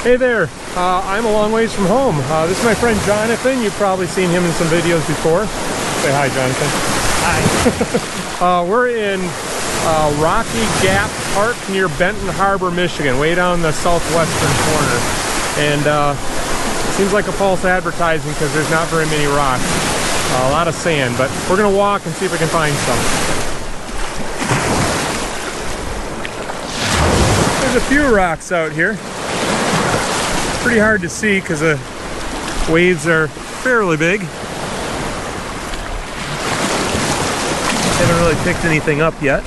Hey there, I'm a long ways from home. This is my friend Jonathan. You've probably seen him in some videos before. Say hi, Jonathan. Hi. We're in Rocky Gap Park near Benton Harbor, Michigan, way down the southwestern corner. And it seems like a false advertising because there's not very many rocks. A lot of sand, but we're gonna walk and see if we can find some. There's a few rocks out here. Pretty hard to see because the waves are fairly big. Haven't really picked anything up yet.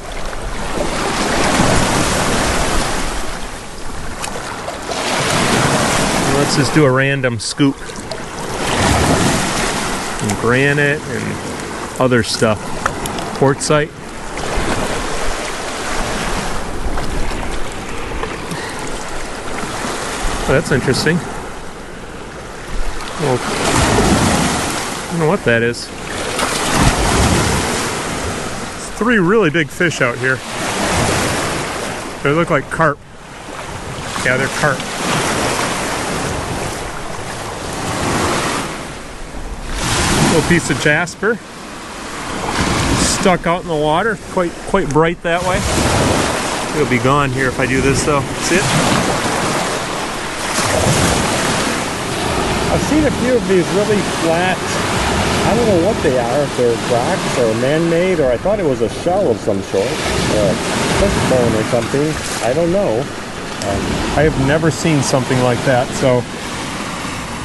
Let's just do a random scoop. Some granite and other stuff. Quartzite. Oh, that's interesting. Well, I don't know what that is. There's 3 really big fish out here. They look like carp. Yeah, they're carp. Little piece of jasper. Stuck out in the water. Quite bright that way. It'll be gone here if I do this though. See it? I've seen a few of these really flat, I don't know what they are, if they're rocks or man-made, or I thought it was a shell of some sort, fish bone or something, I don't know. I have never seen something like that, so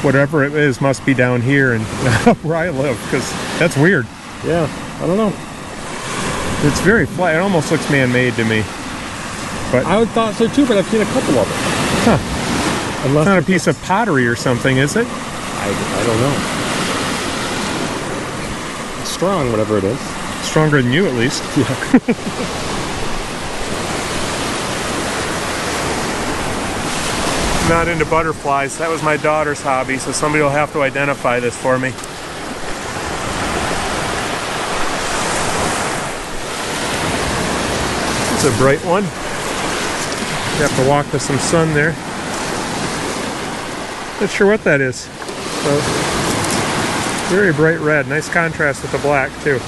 whatever it is must be down here and where I live, because that's weird. Yeah, I don't know. It's very flat, it almost looks man-made to me. But I would thought so too, but I've seen a couple of them. Huh. Unless it's not a piece of pottery or something, is it? I don't know. It's strong, whatever it is. Stronger than you, at least. Yeah. Not into butterflies. That was my daughter's hobby, so somebody will have to identify this for me. It's a bright one. You have to walk with some sun there. Not sure what that is. So, very bright red. Nice contrast with the black too.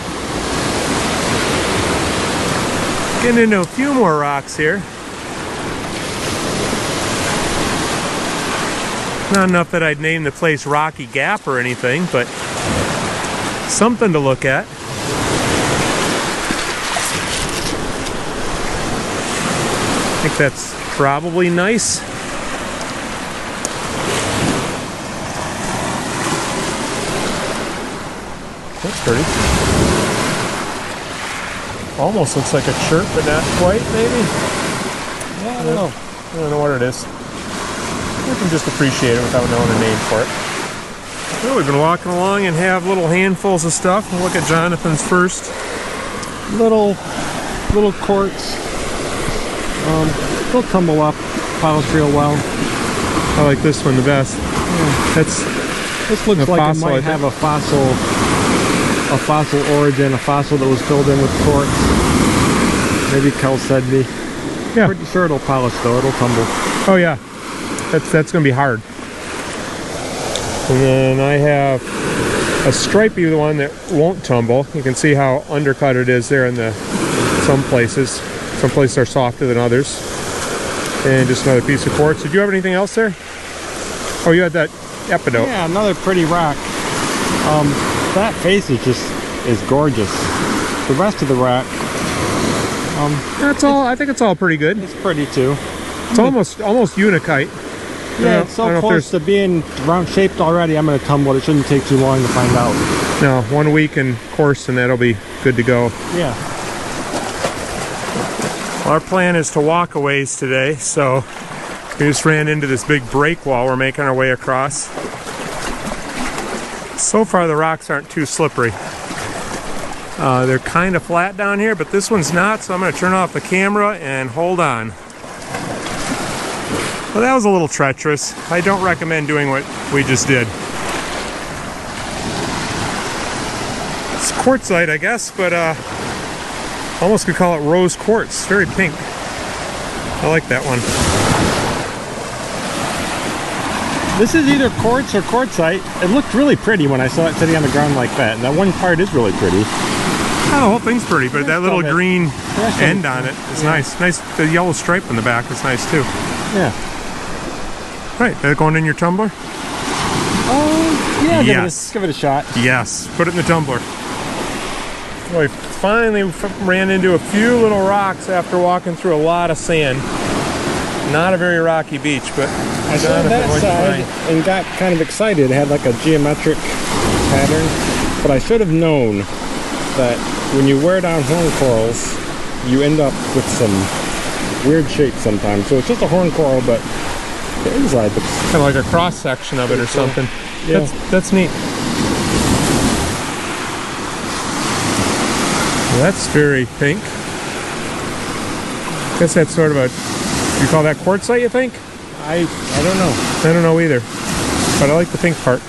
Getting into a few more rocks here. Not enough that I'd name the place Rocky Gap or anything, but something to look at. I think that's probably nice. That's pretty. Almost looks like a chirp, but not quite, maybe? Yeah, I don't know. I don't know what it is. I can just appreciate it without knowing a name for it. Well, we've been walking along and have little handfuls of stuff. We'll look at Jonathan's first. Little quartz. They'll tumble up, polish real well. I like this one the best. Yeah. This looks like it might have a fossil origin, a fossil that was filled in with quartz. Maybe chalcedony. Yeah. Pretty sure it'll polish though, it'll tumble. Oh yeah, that's gonna be hard. And then I have a stripy one that won't tumble. You can see how undercut it is there in some places. Some places are softer than others. And just another piece of quartz. Did you have anything else there? Oh, you had that epidote. Yeah, another pretty rock. That face is gorgeous. The rest of the rock, that's all. I think it's all pretty good. It's pretty too. It's almost unikite. Yeah, it's so close to being round shaped already. I'm going to tumble it. It shouldn't take too long to find out. No, 1 week in course and that'll be good to go. Yeah. Our plan is to walk a ways today, so we just ran into this big break wall we're making our way across. So far the rocks aren't too slippery. They're kind of flat down here, but this one's not, so I'm going to turn off the camera and hold on. Well, that was a little treacherous. I don't recommend doing what we just did. It's quartzite, I guess, but almost could call it rose quartz. Very pink. I like that one. This is either quartz or quartzite. It looked really pretty when I saw it sitting on the ground like that. And that one part is really pretty. Oh, the whole thing's pretty, but that little green end on it is nice. Nice, the yellow stripe in the back is nice too. Yeah. Right, that going in your tumbler? Yeah, yes. Give it a shot. Yes, put it in the tumbler. We finally ran into a few little rocks after walking through a lot of sand. Not a very rocky beach, but I saw that side and got kind of excited. It had like a geometric pattern, but I should have known that when you wear down horn corals, you end up with some weird shapes sometimes. So it's just a horn coral, but the inside looks kind of like a cross section of it or something. Yeah. That's neat. That's very pink. Guess that's sort of a, you call that quartzite, you think? I don't know. I don't know either, but I like the pink part.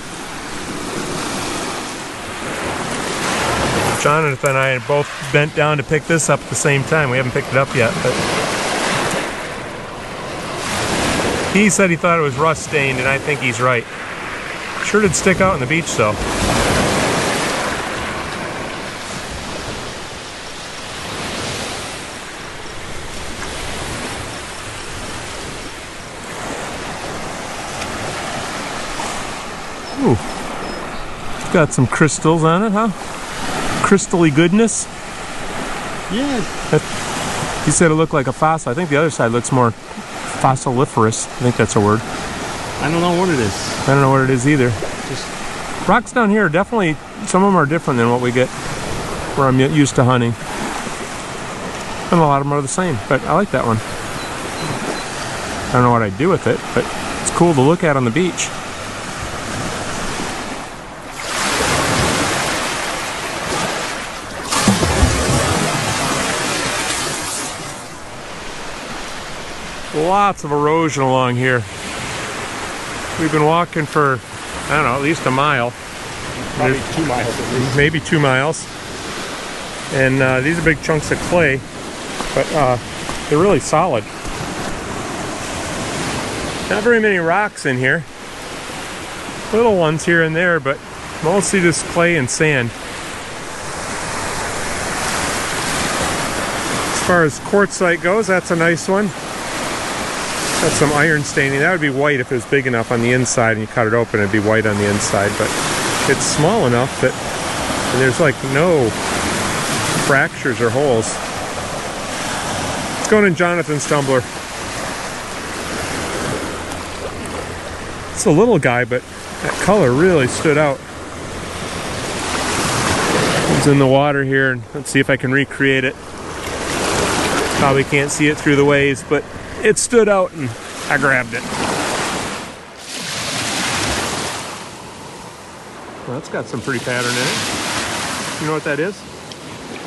Jonathan and I both bent down to pick this up at the same time. We haven't picked it up yet, but he said he thought it was rust stained, and I think he's right. Sure did stick out on the beach though. Ooh, it's got some crystals on it, huh? Crystally goodness. Yeah. He said it looked like a fossil. I think the other side looks more fossiliferous. I think that's a word. I don't know what it is. I don't know what it is either. Just rocks down here, definitely, some of them are different than what we get where I'm used to hunting. And a lot of them are the same, but I like that one. I don't know what I'd do with it, but it's cool to look at on the beach. Lots of erosion along here. We've been walking for, I don't know, at least a mile. Probably 2 miles at least. Maybe 2 miles. And these are big chunks of clay, but they're really solid. Not very many rocks in here. Little ones here and there, but mostly just clay and sand. As far as quartzite goes, that's a nice one. Got some iron staining. That would be white if it was big enough on the inside and you cut it open, it'd be white on the inside, but it's small enough that there's like no fractures or holes. It's going in Jonathan's tumbler. It's a little guy, but that color really stood out. It's in the water here, and let's see if I can recreate it. Probably can't see it through the waves, but it stood out and I grabbed it. Well, that's got some pretty pattern in it. You know what that is?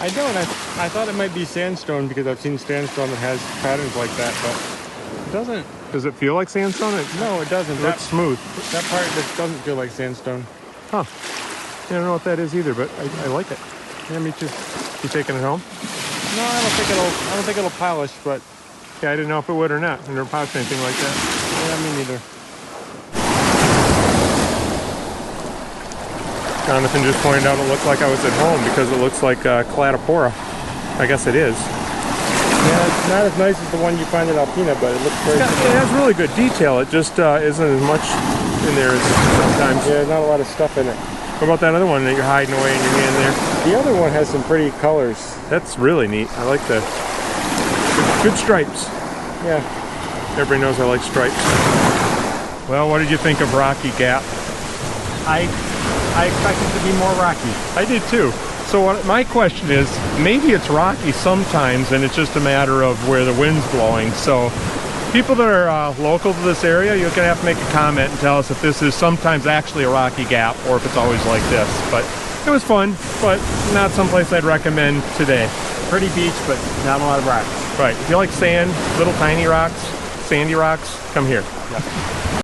I don't. I thought it might be sandstone because I've seen sandstone that has patterns like that, but it doesn't. Does it feel like sandstone? No, it doesn't. It looks smooth. That part just doesn't feel like sandstone. Huh. I don't know what that is either, but I like it. Yeah, me too. You taking it home? No, I don't think it'll polish, but yeah, I didn't know if it would or not. I never polished anything like that. yeah, me neither. Jonathan just pointed out it looked like I was at home because it looks like Cladophora. I guess it is. Yeah, it's not as nice as the one you find at Alpina, but it looks very It has really good detail. It just isn't as much in there as sometimes. Yeah, not a lot of stuff in it. What about that other one that you're hiding away in your hand there? The other one has some pretty colors. That's really neat. I like the good stripes. Yeah. Everybody knows I like stripes. Well, what did you think of Rocky Gap? I expected it to be more rocky. I did too. So my question is, maybe it's rocky sometimes and it's just a matter of where the wind's blowing. So people that are local to this area, you're gonna have to make a comment and tell us if this is sometimes actually a rocky gap or if it's always like this. But it was fun, but not someplace I'd recommend today. Pretty beach, but not a lot of rocks. Right, if you like sand, little tiny rocks, sandy rocks, come here. Yep.